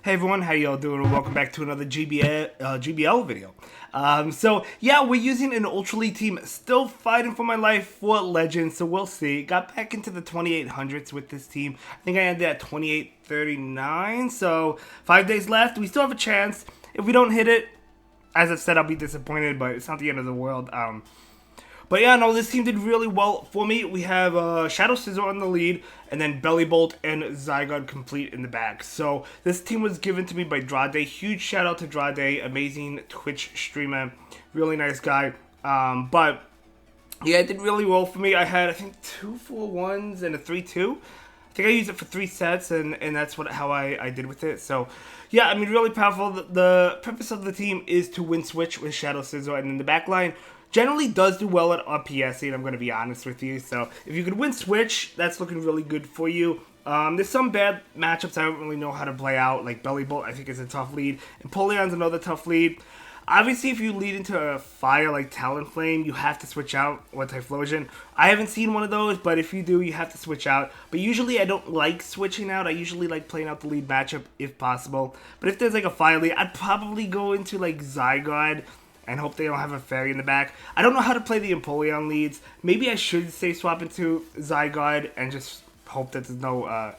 Hey everyone, how y'all doing? Welcome back to another GBL video. So yeah, we're using an Ultra League team, still fighting for my life for Legends, so we'll see. Got back into the 2800s with this team. I think I ended at 2839, so 5 days left. We still have a chance. If we don't hit it, as I've said, I'll be disappointed, but it's not the end of the world. But yeah, no, this team did really well for me. We have Shadow Scizor on the lead, and then Bellibolt and Zygarde complete in the back. So this team was given to me by Drade. Huge shout out to Drade, amazing Twitch streamer, really nice guy. But yeah, it did really well for me. I had, I think, 2 4-1s and a 3-2. I think I used it for 3 sets, and that's how I did with it. So, yeah, I mean, really powerful. The purpose of the team is to win switch with Shadow Scizor, and then the back line generally does do well at RPS, and I'm going to be honest with you. So, if you could win switch, that's looking really good for you. There's some bad matchups I don't really know how to play out, like Bellibolt, I think, is a tough lead. Empoleon's another tough lead. Obviously, if you lead into a fire like Talonflame, you have to switch out or Typhlosion. I haven't seen one of those, but if you do, you have to switch out. But usually, I don't like switching out. I usually like playing out the lead matchup if possible. But if there's like a fire lead, I'd probably go into like Zygarde and hope they don't have a fairy in the back. I don't know how to play the Empoleon leads. Maybe I should say swap into Zygarde and just hope that there's no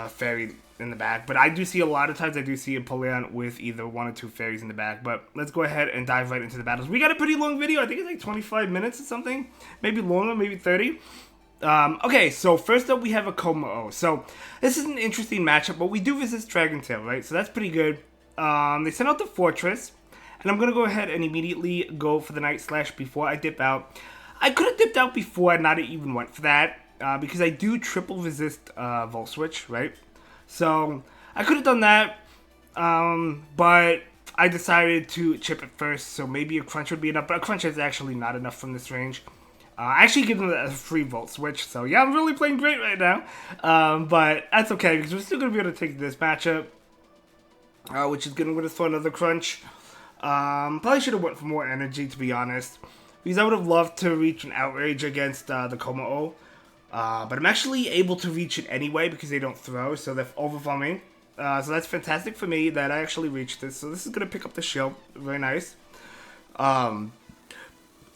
fairy in the back. But I do see a lot of times I do see Empoleon with either 1 or 2 fairies in the back. But let's go ahead and dive right into the battles. We got a pretty long video. I think it's like 25 minutes or something. Maybe longer, maybe 30. Okay, so first up we have a Kommo-o. So this is an interesting matchup, but we do resist Dragon Tail, right? So that's pretty good. They sent out the Fortress. And I'm going to go ahead and immediately go for the Night Slash before I dip out. I could have dipped out before and not even went for that. Because I do triple resist Volt Switch, right? So I could have done that. But I decided to chip it first. So maybe a Crunch would be enough. But a Crunch is actually not enough from this range. I actually give them a free Volt Switch. So yeah, I'm really playing great right now. But that's okay because we're still going to be able to take this matchup. Which is going to win us for another Crunch. Probably should have went for more energy, to be honest, because I would have loved to reach an Outrage against the Kommo-o, but I'm actually able to reach it anyway because they don't throw, so they're overwhelming. So that's fantastic for me that I actually reached this. So this is gonna pick up the shield, very nice.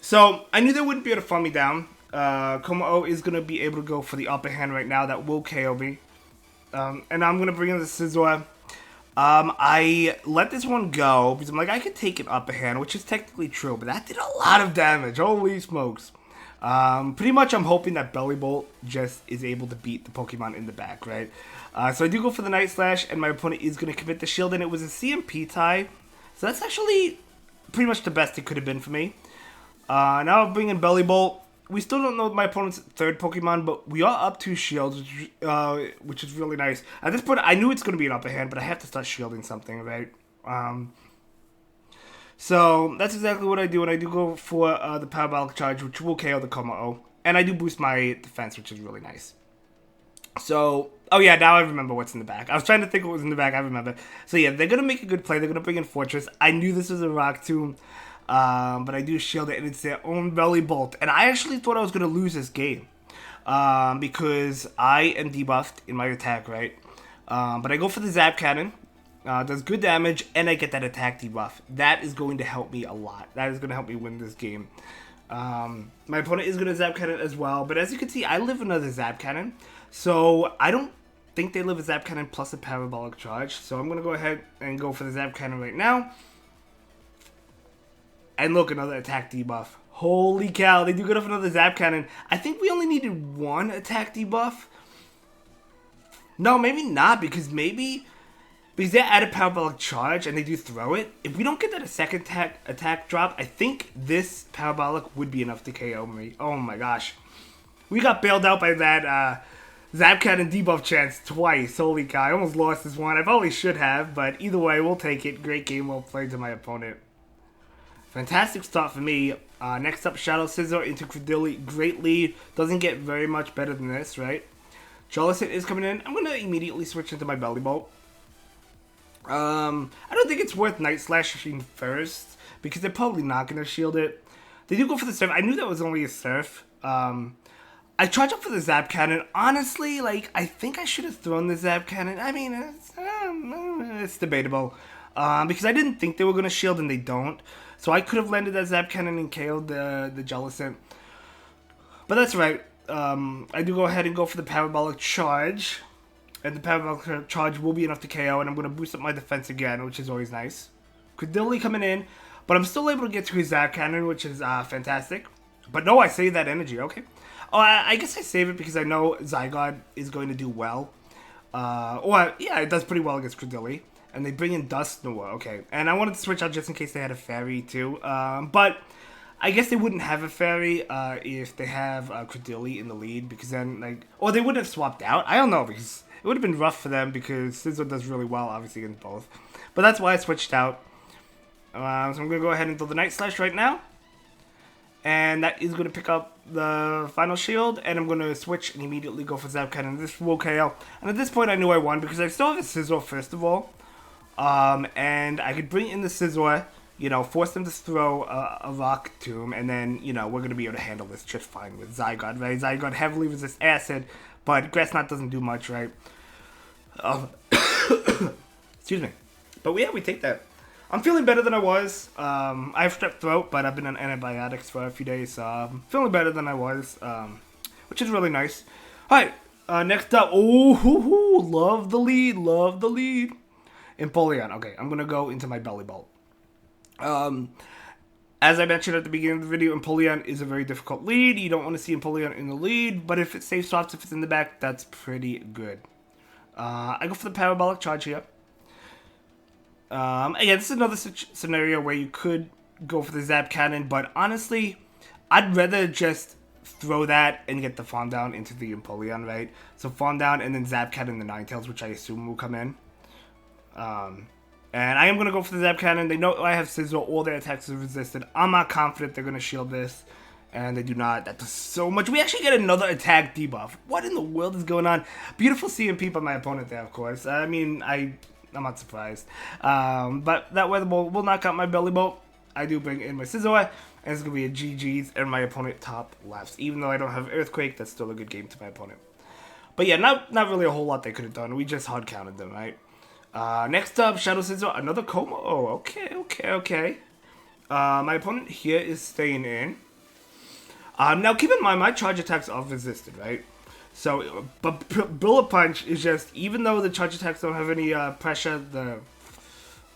So I knew they wouldn't be able to farm me down. Kommo-o is gonna be able to go for the upper hand right now. That will KO me, and I'm gonna bring in the Scizor. I let this one go because I'm like, I could take an upper hand, which is technically true, but that did a lot of damage. Holy smokes. Pretty much I'm hoping that Bellibolt just is able to beat the Pokemon in the back, right? So I do go for the Night Slash, and my opponent is going to commit the shield, and it was a CMP tie. So that's actually pretty much the best it could have been for me. Now I'll bring in Bellibolt. We still don't know my opponent's third Pokemon, but we are up 2 shields, which is really nice. At this point, I knew it's going to be an upper hand, but I have to start shielding something, right? So that's exactly what I do, and I do go for the Parabolic Charge, which will KO the Kommo-o. And I do boost my defense, which is really nice. So, oh yeah, now I remember what's in the back. I was trying to think what was in the back, I remember. So yeah, they're going to make a good play. They're going to bring in Fortress. I knew this was a Rock Tomb. But I do shield it, and it's their own Bellibolt. And I actually thought I was going to lose this game. Because I am debuffed in my attack, right? But I go for the Zap Cannon. Does good damage, and I get that attack debuff. That is going to help me a lot. That is going to help me win this game. My opponent is going to Zap Cannon as well. But as you can see, I live another Zap Cannon. So I don't think they live a Zap Cannon plus a Parabolic Charge. So I'm going to go ahead and go for the Zap Cannon right now. And look, another attack debuff. Holy cow, they do good off another Zap Cannon. I think we only needed 1 attack debuff. No, maybe not, because they added Parabolic Charge and they do throw it. If we don't get that a second attack drop, I think this Parabolic would be enough to KO me. Oh my gosh. We got bailed out by that Zap Cannon debuff chance twice. Holy cow, I almost lost this one. I probably should have, but either way, we'll take it. Great game, well played to my opponent. Fantastic start for me. Next up, Shadow Scizor into Credilli. Great lead. Doesn't get very much better than this, right? Jellicent is coming in. I'm going to immediately switch into my Bellibolt. I don't think it's worth Night Slashing first, because they're probably not going to shield it. They do go for the Surf. I knew that was only a Surf. I charge up for the Zap Cannon. Honestly, like, I think I should have thrown the Zap Cannon. I mean, it's debatable. Because I didn't think they were going to shield and they don't. So I could have landed that Zap Cannon and KO'd the Jellicent. But that's right. I do go ahead and go for the Parabolic Charge. And the Parabolic Charge will be enough to KO. And I'm going to boost up my defense again, which is always nice. Credility coming in. But I'm still able to get to his Zap Cannon, which is fantastic. But no, I save that energy. Okay. Oh, I guess I save it because I know Zygarde is going to do well. Yeah, it does pretty well against Credility. And they bring in Dusknoir, okay. And I wanted to switch out just in case they had a Fairy too. But I guess they wouldn't have a Fairy if they have Credility in the lead. Because then, like... Or they wouldn't have swapped out. I don't know, because it would have been rough for them because Scizor does really well, obviously, against both. But that's why I switched out. So I'm going to go ahead and throw the Night Slash right now. And that is going to pick up the final shield. And I'm going to switch and immediately go for Zap Cannon. This will KO. And at this point, I knew I won because I still have a Scizor, first of all. And I could bring in the Scizor, you know, force them to throw a Rock Tomb, and then, you know, we're going to be able to handle this just fine with Zygarde, right? Zygarde heavily resists Acid, but Grass Knot doesn't do much, right? Excuse me. But yeah, we take that. I'm feeling better than I was. I have strep throat, but I've been on antibiotics for a few days, so I'm feeling better than I was, which is really nice. Alright, next up, love the lead. Empoleon. Okay, I'm going to go into my Bellibolt. As I mentioned at the beginning of the video, Empoleon is a very difficult lead. You don't want to see Empoleon in the lead, but if it safe swaps, if it's in the back, that's pretty good. I go for the Parabolic Charge here. Again, this is another scenario where you could go for the Zap Cannon, but honestly, I'd rather just throw that and get the Farm Down into the Empoleon, right? So Farm Down and then Zap Cannon the Ninetales, which I assume will come in. And I am going to go for the Zap Cannon. They know I have Scizor. All their attacks are resisted. I'm not confident they're going to shield this. And they do not. That does so much. We actually get another attack debuff. What in the world is going on? Beautiful CMP by my opponent there, of course. I mean, I'm not surprised. But that Weather Ball will knock out my Bellibolt. I do bring in my Scizor. And it's going to be a GG's. And my opponent top lefts. Even though I don't have Earthquake, that's still a good game to my opponent. But yeah, not really a whole lot they could have done. We just hard counted them, right? Next up, Shadow Scizor, another Kommo-o. Okay. My opponent here is staying in. Now keep in mind, my charge attacks are resisted, right? So, but Bullet Punch is just, even though the charge attacks don't have any pressure, the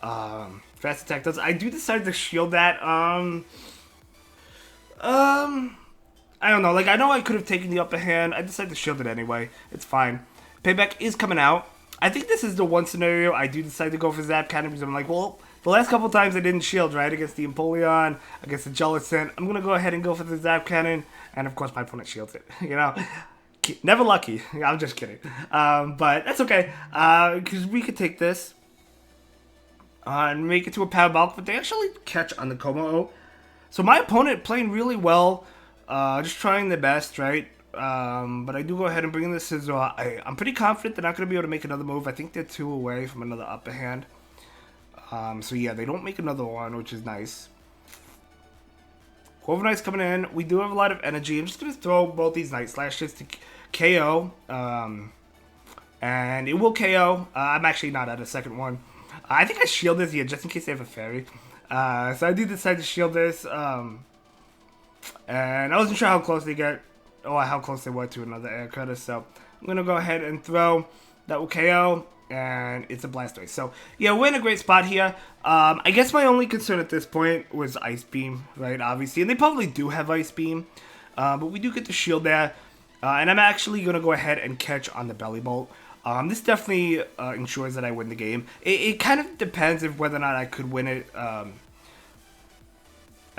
fast attack does. I do decide to shield that. I don't know. Like, I know I could have taken the upper hand. I decided to shield it anyway. It's fine. Payback is coming out. I think this is the one scenario I do decide to go for Zap Cannon because I'm like, well, the last couple times I didn't shield, right? Against the Empoleon, against the Jellicent. I'm going to go ahead and go for the Zap Cannon. And of course, my opponent shields it. You know? Never lucky. I'm just kidding. But that's okay. Because we could take this. And make it to a Parabolic. But they actually catch on the Kommo-o. So my opponent playing really well. Just trying their best, right? But I do go ahead and bring in the Scizor. I'm pretty confident they're not going to be able to make another move. I think they're 2 away from another upper hand. So yeah, they don't make another one, which is nice. Corviknight's coming in. We do have a lot of energy. I'm just going to throw both these Night Slashes to KO. And it will KO. I'm actually not at a second one. I think I shield this here just in case they have a Fairy. So I do decide to shield this. And I wasn't sure how close they get. Or how close they were to another air cutter, so I'm going to go ahead and throw. That will KO, and it's a Blastoise. So, yeah, we're in a great spot here. I guess my only concern at this point was Ice Beam, right, obviously. And they probably do have Ice Beam, but we do get the shield there. And I'm actually going to go ahead and catch on the Bellibolt. This definitely ensures that I win the game. It kind of depends if whether or not I could win it.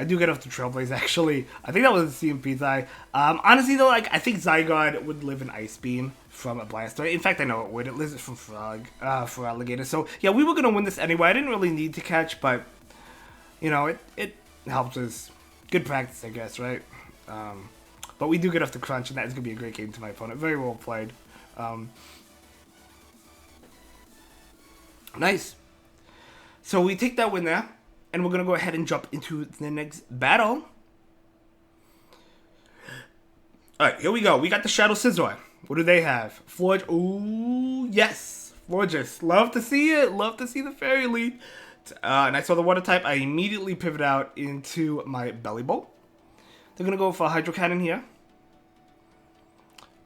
I do get off the Trailblaze, actually. I think that was a CMP tie. Honestly, though, like, I think Zygarde would live in Ice Beam from a Blastoise. In fact, I know it would. It lives from Feraligatr. So, yeah, we were going to win this anyway. I didn't really need to catch, but, you know, it helps us. Good practice, I guess, right? But we do get off the crunch, and that is going to be a great game to my opponent. Very well played. Nice. So we take that win there. And we're going to go ahead and jump into the next battle. Alright, here we go. We got the Shadow Scizor. What do they have? Forge. Ooh, yes. Gorgeous. Love to see it. Love to see the fairy lead. And I saw the water type. I immediately pivot out into my Bellibolt. They're going to go for a Hydro Cannon here.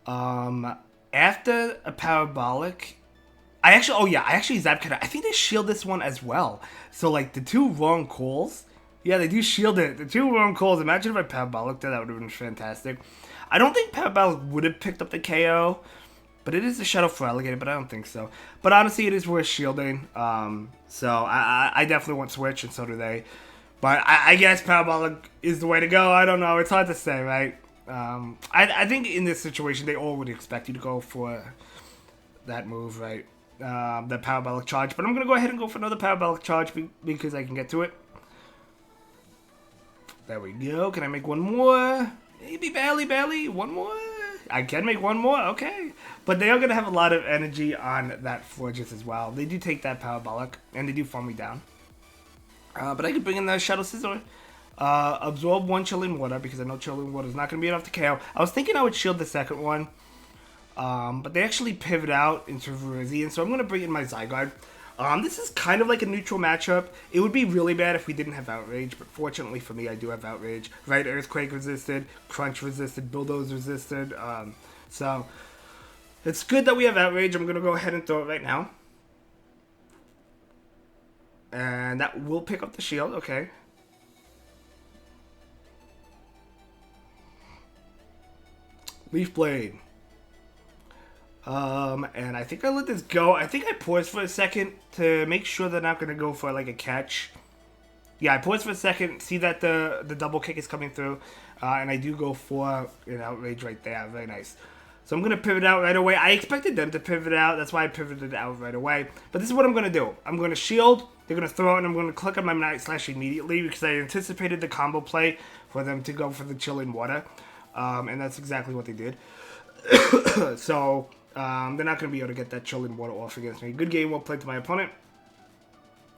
After a Parabolic... I actually Zap Cannon. I think they shield this one as well. So, like, the two wrong calls... Yeah, they do shield it. The two wrong calls. Imagine if I Parabolic there. That would have been fantastic. I don't think Parabolic would have picked up the KO. But it is a Shadow Feraligatr, but I don't think so. But honestly, it is worth shielding. So I definitely want Switch, and so do they. But I guess Parabolic is the way to go. I don't know. It's hard to say, right? I think in this situation, they all would expect you to go for that move, right? The Parabolic Charge. But I'm going to go ahead and go for another Parabolic Charge because I can get to it. There we go. Can I make one more? Maybe barely. One more? I can make one more, okay. But they are going to have a lot of energy on that Florges as well. They do take that Parabolic, and they do farm me down. But I could bring in the Shadow Scizor. Absorb one Chilling Water, because I know Chilling Water is not going to be enough to KO. I was thinking I would shield the second one. But they actually pivot out into Virizion, so I'm going to bring in my Zygarde. This is kind of like a neutral matchup. It would be really bad if we didn't have Outrage, but fortunately for me, I do have Outrage. Right, Earthquake resisted, Crunch resisted, Bulldoze resisted. So, it's good that we have Outrage. I'm going to go ahead and throw it right now. And that will pick up the shield, okay. Leaf Blade. And I think I let this go. I think I paused for a second to make sure they're not going to go for like a catch. Yeah, I paused for a second, see that the double kick is coming through, and I do go for an Outrage right there. Very nice. So I'm going to pivot out right away. I expected them to pivot out. That's why I pivoted out right away. But this is what I'm going to do. I'm going to shield. They're going to throw it, and I'm going to click on my Night Slash immediately because I anticipated the combo play for them to go for the Chilling Water. And that's exactly what they did. So... they're not going to be able to get that Chilling Water off against me. Good game, well played to my opponent.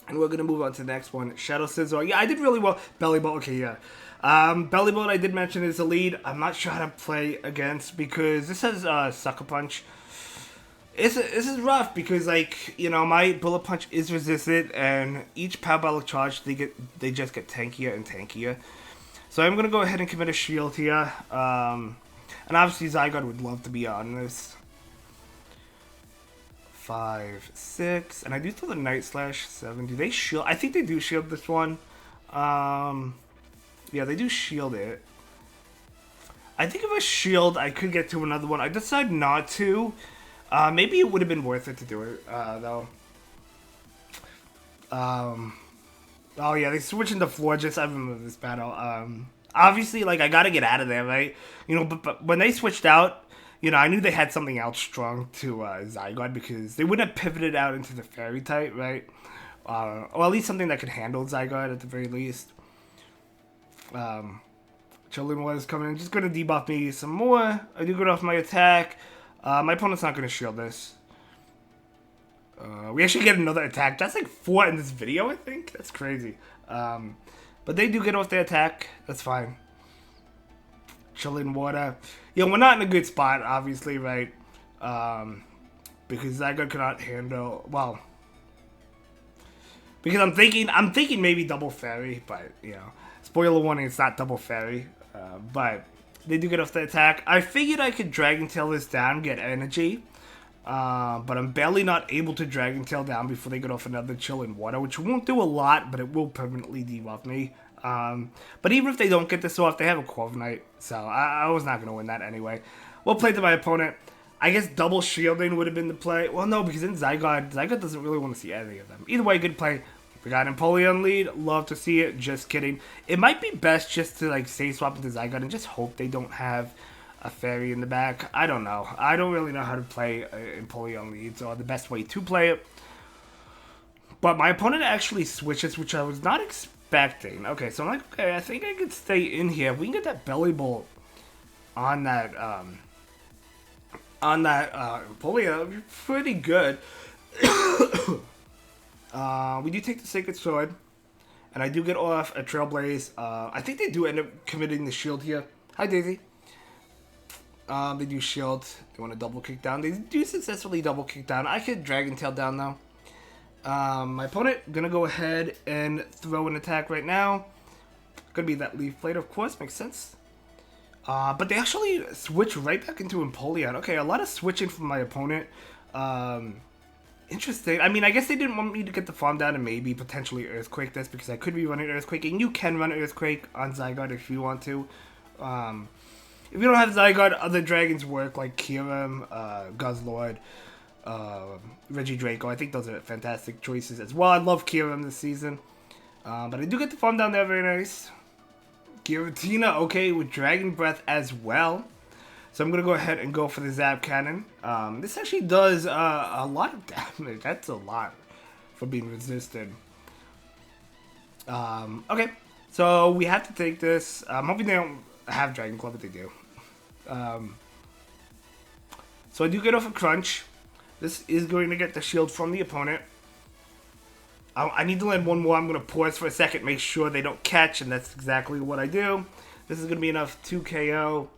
And we're going to move on to the next one. Shadow Scizor. Yeah, I did really well. Bellibolt, okay, yeah. Bellibolt, I did mention, is a lead. I'm not sure how to play against because this has Sucker Punch. This is rough because, like, you know, my Bullet Punch is resisted, and each Parabolic Charge, they just get tankier and tankier. So I'm going to go ahead and commit a shield here. And obviously Zygarde would love to be on this. 5, 6, and I do throw the Night Slash 7. Do they shield? I think they do shield this one. Yeah, they do shield it. I think if I shield, I could get to another one. I decide not to. Maybe it would have been worth it to do it, though. Oh yeah, they switch into Florges. I remember this battle. Obviously, like, I gotta get out of there, right? You know, but when they switched out, you know, I knew they had something else strong to Zygarde because they wouldn't have pivoted out into the Fairy type, right? Or at least something that could handle Zygarde at the very least. Chilling was coming in, just going to debuff me some more. I do good off my attack. My opponent's not going to shield this. We actually get another attack. That's like 4 in this video, I think. That's crazy. But they do get off their attack. That's fine. Chilling Water. Yeah, we're not in a good spot, obviously, right? Because Zygarde cannot handle... Well... Because I'm thinking maybe Double Fairy, but, you know... Spoiler warning, it's not Double Fairy. But they do get off the attack. I figured I could Dragon Tail this down, get energy. But I'm barely not able to Dragon Tail down before they get off another Chilling Water, which won't do a lot, but it will permanently debuff me. But even if they don't get this off, they have a Corviknight, so I was not going to win that anyway. Well played to my opponent. I guess double shielding would have been the play. Well, no, because in Zygarde doesn't really want to see any of them. Either way, good play. We got Empoleon lead. Love to see it. Just kidding. It might be best just to, like, save swap into Zygarde and just hope they don't have a Fairy in the back. I don't know. I don't really know how to play Empoleon leads or the best way to play it. But my opponent actually switches, which I was not expecting. Okay, so I'm like, okay, I think I could stay in here. If we can get that Bellibolt on that, Empoleon, that would be pretty good. We do take the Sacred Sword, and I do get off a Trailblaze. I think they do end up committing the shield here. Hi, Daisy. They do shield. They want to double kick down. They do successfully double kick down. I could Dragon Tail down though. My opponent gonna go ahead and throw an attack right now. Gonna be that Leaf Blade, of course, makes sense. But they actually switch right back into Empoleon. Okay, a lot of switching from my opponent. Interesting. I mean, I guess they didn't want me to get the farm down and maybe potentially Earthquake this because I could be running Earthquake, and you can run Earthquake on Zygarde if you want to. If you don't have Zygarde, other dragons work like Kyurem, Guzzlord, Regidrago. I think those are fantastic choices as well. I love Kyurem this season. But I do get the farm down there, very nice. Giratina, okay, with Dragon Breath as well. So I'm going to go ahead and go for the Zap Cannon. This actually does a lot of damage. That's a lot for being resisted. Okay, so we have to take this. I'm hoping they don't have Dragon Claw, but they do. So I do get off a Crunch. This is going to get the shield from the opponent. I need to land one more. I'm going to pause for a second, make sure they don't catch, and that's exactly what I do. This is going to be enough to KO.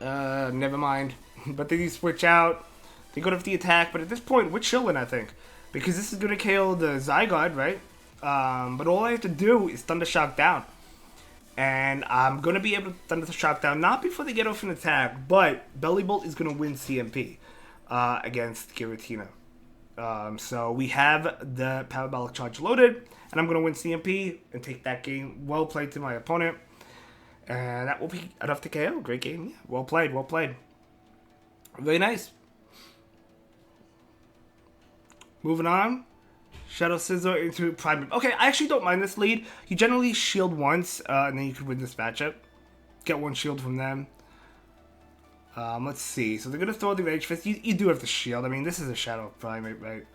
Never mind. But they do switch out. They go to the attack, but at this point, we're chilling, I think. Because this is going to KO the Zygarde, right? But all I have to do is Thunder Shock down. And I'm going to be able to Thunder Shock down, not before they get off an attack, but Bellibolt is going to win CMP against Giratina. So we have the Parabolic Charge loaded, and I'm going to win CMP and take that game. Well played to my opponent. And that will be enough to KO. Great game. Yeah, well played, well played. Very nice. Moving on. Shadow Scizor into Primeape. Okay, I actually don't mind this lead. You generally shield once, and then you could win this matchup. Get one shield from them. Let's see. So they're going to throw the Rage Fist. You do have the shield. I mean, this is a Shadow Primeape, right?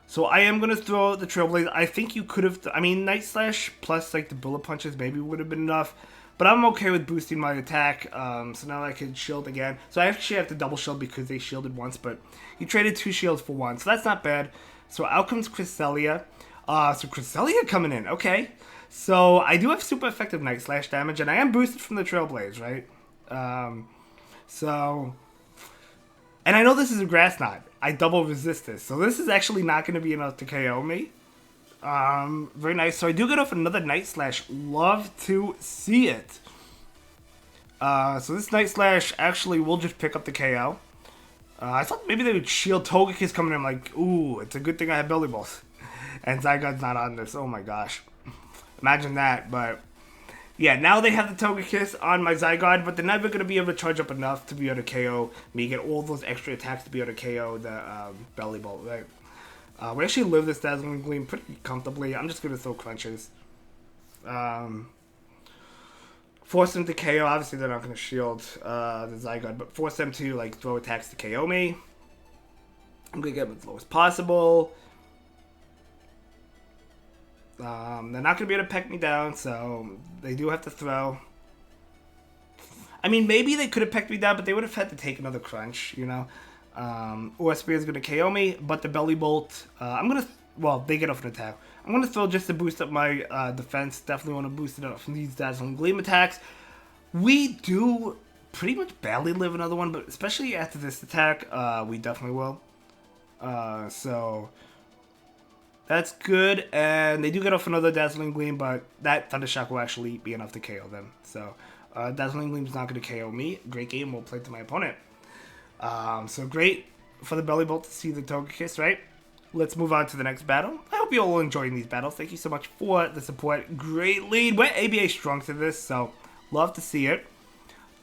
So I am going to throw the Trailblaze. I think you could have... I mean, Night Slash plus, like, the Bullet Punches maybe would have been enough. But I'm okay with boosting my attack. So now I can shield again. So I actually have to double shield because they shielded once. But you traded 2 shields for 1. So that's not bad. So out comes Cresselia. So Cresselia coming in. Okay. So I do have super effective Night Slash damage. And I am boosted from the Trailblaze, right? And I know this is a Grass Knot. I double resist this. So this is actually not going to be enough to KO me. Very nice. So I do get off another Night Slash. Love to see it. So this Night Slash actually will just pick up the KO. I thought maybe they would shield Togekiss coming in. I'm like, ooh, it's a good thing I have Bellibolt. And Zygarde's not on this. Oh my gosh. Imagine that. But yeah, now they have the Togekiss on my Zygarde, but they're never going to be able to charge up enough to be able to KO me, get all those extra attacks to be able to KO the Bellibolt, right? We actually live this Dazzling Gleam pretty comfortably. I'm just going to throw Crunches. Force them to KO. Obviously, they're not going to shield the Zygarde, but force them to like throw attacks to KO me. I'm going to get them as low as possible. They're not going to be able to peck me down, so they do have to throw. I mean, maybe they could have pecked me down, but they would have had to take another Crunch, you know. Or Spear is going to KO me, but the Bellibolt, I'm going to, well, they get off an attack. I'm going to throw just to boost up my defense. Definitely want to boost it up from these Dazzling Gleam attacks. We do pretty much badly live another one, but especially after this attack, we definitely will. So that's good, and they do get off another Dazzling Gleam, but that Thunder Shock will actually be enough to KO them. So Dazzling Gleam is not going to KO me. Great game, well played to my opponent. So great for the Bellibolt to see the Togekiss, right? Let's move on to the next battle. I hope you all are enjoying these battles. Thank you so much for the support. Great lead. We're ABA strong to this, so love to see it.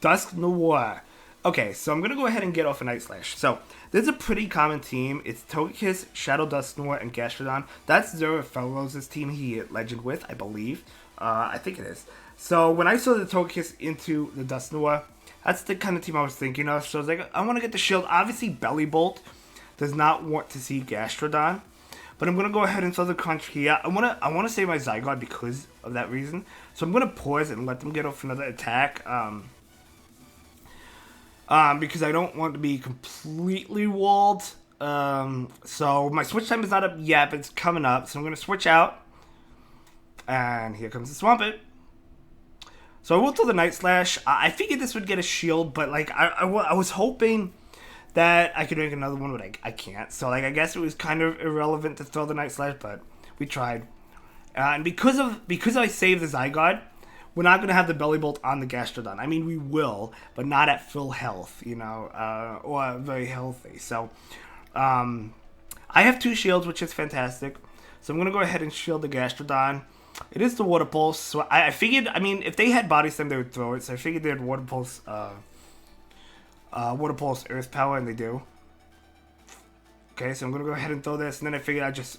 Dusk Noir. Okay, so I'm going to go ahead and get off a Night Slash. So, there's a pretty common team. It's Togekiss, Shadow Dusk Noir, and Gastrodon. That's Zero Fellows' team he legend with, I believe. I think it is. So, when I saw the Togekiss into the Dusk Noir, that's the kind of team I was thinking of. So, I was like, I want to get the shield. Obviously, Bellibolt does not want to see Gastrodon. But I'm going to go ahead and throw the Crunch here. I want to save my Zygarde because of that reason. So, I'm going to pause and let them get off another attack. Because I don't want to be completely walled. So my switch time is not up yet, but it's coming up. So I'm going to switch out. And here comes the Swampert. So I will throw the Night Slash. I figured this would get a shield, but like I was hoping that I could make another one, but I can't. So like I guess it was kind of irrelevant to throw the Night Slash, but we tried. And because I saved the Zygarde, we're not going to have the Bellibolt on the Gastrodon. I mean, we will, but not at full health, you know, or very healthy. So I have 2 shields, which is fantastic. So I'm going to go ahead and shield the Gastrodon. It is the Water Pulse. So I figured, I mean, if they had Body Slam, they would throw it. So I figured they had Water Pulse, Earth Power, and they do. Okay, so I'm going to go ahead and throw this. And then I figured I'd just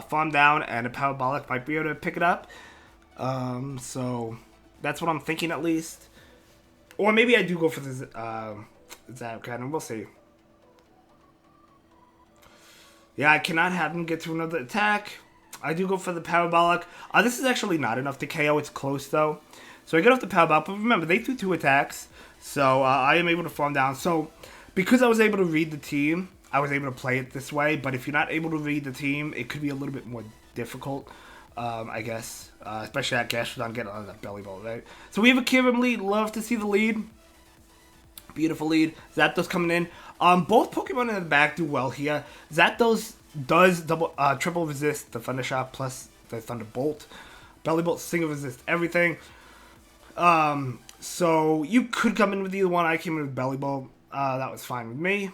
farm down, and a Parabolic might be able to pick it up. So that's what I'm thinking, at least. Or maybe I do go for this Zapcan, we'll see. Yeah, I cannot have him get to another attack. I do go for the Parabolic. This is actually not enough to KO. It's close, though. So I get off the Parabolic. But remember, they threw 2 attacks. So I am able to farm down. So because I was able to read the team, I was able to play it this way. But if you're not able to read the team, it could be a little bit more difficult, I guess. Especially at Gastrodon getting on that Bellibolt, right? So we have a Kyurem lead. Love to see the lead. Beautiful lead. Zapdos coming in. Both Pokemon in the back do well here. Zapdos does triple resist the Thunder Shock plus the Thunderbolt. Bellibolt single resist everything. So you could come in with either one. I came in with Bellibolt. That was fine with me.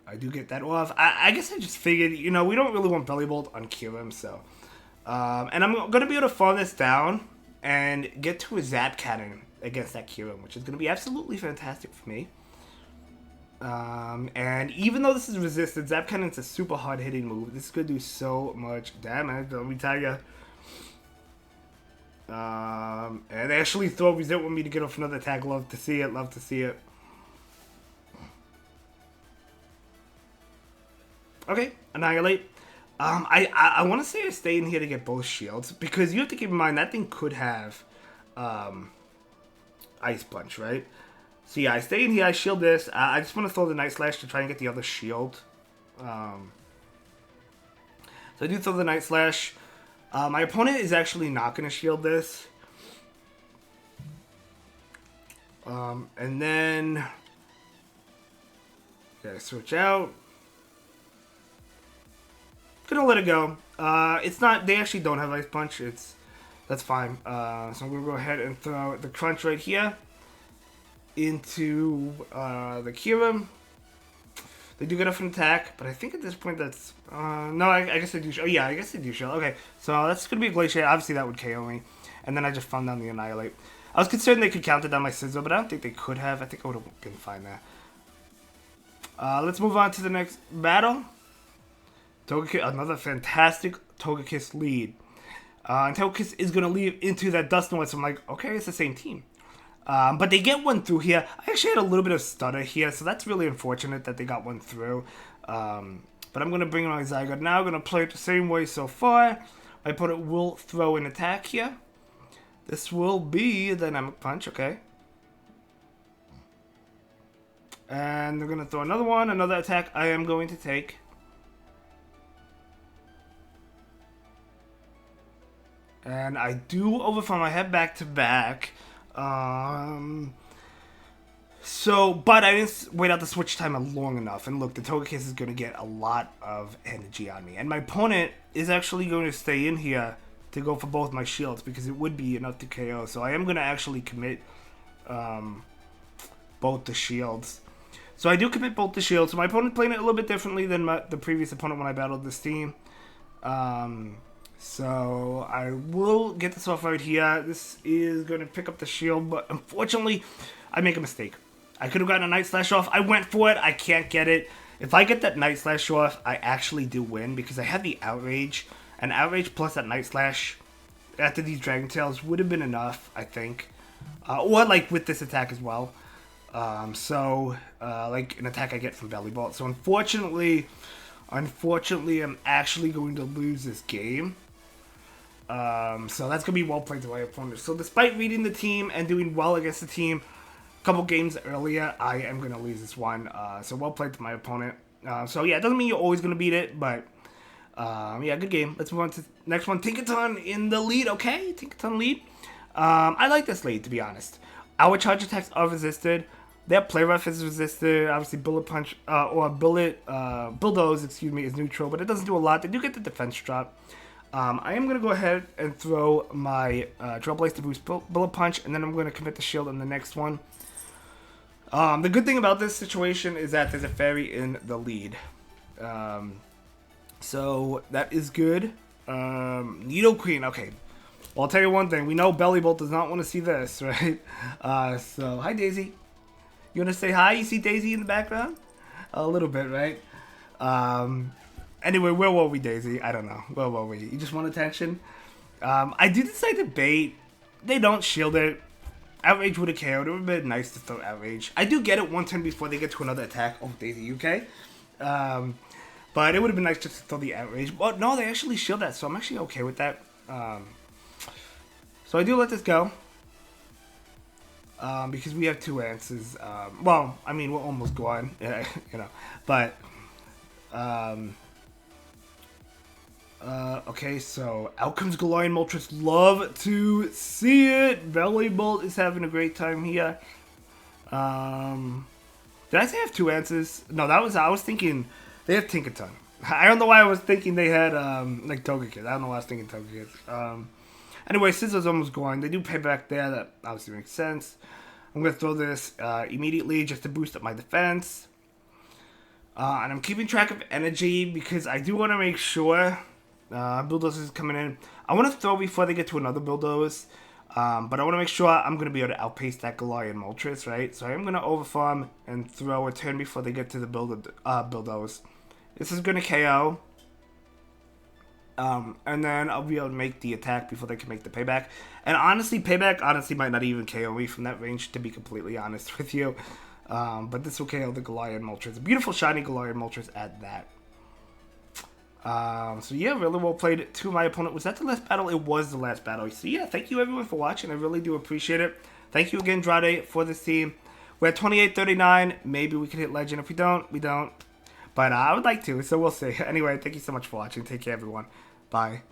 I do get that off. I guess I just figured, you know, we don't really want Bellibolt on Kyurem, so. And I'm going to be able to farm this down and get to a Zap Cannon against that Kyurem, which is going to be absolutely fantastic for me. And even though this is resisted, Zap Cannon's a super hard-hitting move. This is going to do so much damage, let me tell you. And they actually throw Resist with me to get off another attack. Love to see it, love to see it. Okay, Annihilate. I want to say I stay in here to get both shields, because you have to keep in mind that thing could have Ice Punch, right? So yeah, I stay in here, I shield this. I just want to throw the Night Slash to try and get the other shield. So I do throw the Night Slash. My opponent is actually not going to shield this. And then gotta switch out. Gonna let it go. It's not. They actually don't have Ice Punch. That's fine. So I'm gonna go ahead and throw the Crunch right here into the Kyurem. They do get off an attack, but I think at this point that's no. I guess they do. Oh yeah, I guess they do shield. Okay, so that's gonna be a Glacier. Obviously that would KO me, and then I just found down the Annihilate. I was concerned they could counter down my Scizor, but I don't think they could have. I think I would have been fine there. Let's move on to the next battle. Togekiss, another fantastic Togekiss lead. And Togekiss is going to leave into that Dust Noise, so I'm like, okay, it's the same team. But they get one through here. I actually had a little bit of stutter here, so that's really unfortunate that they got one through. But I'm going to bring in my Zygarde now. I'm going to play it the same way so far. My opponent will throw an attack here. This will be a Dynamic Punch, okay. And they're going to throw another one, another attack I am going to take. And I do overfarm. I head back to back. But I didn't wait out the switch time long enough. And look, the Togekiss is going to get a lot of energy on me. And my opponent is actually going to stay in here to go for both my shields, because it would be enough to KO. So I am going to actually commit both the shields. So I do commit both the shields. So my opponent playing it a little bit differently than the previous opponent when I battled this team. So I will get this off right here. This is going to pick up the shield, but unfortunately, I make a mistake. I could have gotten a Night Slash off. I went for it. I can't get it. If I get that Night Slash off, I actually do win, because I had the Outrage. And Outrage plus that Night Slash after these Dragon Tails would have been enough, I think. Or like with this attack as well. Like an attack I get from Bellibolt. So unfortunately, I'm actually going to lose this game. So that's going to be well played to my opponent. So despite reading the team and doing well against the team a couple games earlier, I am going to lose this one. So well played to my opponent. So yeah, it doesn't mean you're always going to beat it, but yeah, good game. Let's move on to the next one. Tinkaton in the lead, okay? Tinkaton lead. I like this lead, to be honest. Our charge attacks are resisted. Their play rough is resisted. Obviously, bullet punch or bulldoze, excuse me, is neutral, but it doesn't do a lot. They do get the defense drop. I am gonna go ahead and throw my Trailblaze to boost bullet punch, and then I'm gonna commit the shield in the next one. The good thing about this situation is that there's a fairy in the lead, so that is good. Nidoqueen, okay. Well, I'll tell you one thing. We know Bellibolt does not want to see this, right? So, hi, Daisy. You want to say hi? You see Daisy in the background? A little bit, right? Anyway, where were we, Daisy? I don't know. Where were we? You just want attention? I do decide to bait. They don't shield it. Outrage would have KO'd. It would have been nice to throw Outrage. I do get it one turn before they get to another attack. Oh, Daisy, you okay? But it would have been nice just to throw the Outrage. But no, they actually shield that, so I'm actually okay with that. So I do let this go. Because we have two answers. Well, I mean, we're almost gone, you know. But, okay, so out comes Galarian Moltres. Love to see it. Bellibolt is having a great time here. Did I say I have two answers? No, I was thinking they have Tinkaton. I don't know why I was thinking they had, like Togekiss. I don't know why I was thinking Togekiss. Anyway, Scizor's almost gone. They do payback there. That obviously makes sense. I'm going to throw this immediately just to boost up my defense. And I'm keeping track of energy because I do want to make sure Bulldoze is coming in. I want to throw before they get to another Bulldoze. But I want to make sure I'm going to be able to outpace that Galarian Moltres, right? So I'm going to overfarm and throw a turn before they get to the Bulldoze. This is going to KO. And then I'll be able to make the attack before they can make the payback. And honestly, payback might not even KO me from that range, to be completely honest with you. But this will KO the Galarian Moltres. A beautiful shiny Galarian Moltres at that. So yeah, really well played to my opponent. Was that the last battle? It was the last battle. So yeah, thank you everyone for watching. I really do appreciate it. Thank you again, Drade, for this team. We're at 28-39. Maybe we can hit Legend. If we don't, we don't. But I would like to, so we'll see. Anyway, thank you so much for watching. Take care, everyone. Bye.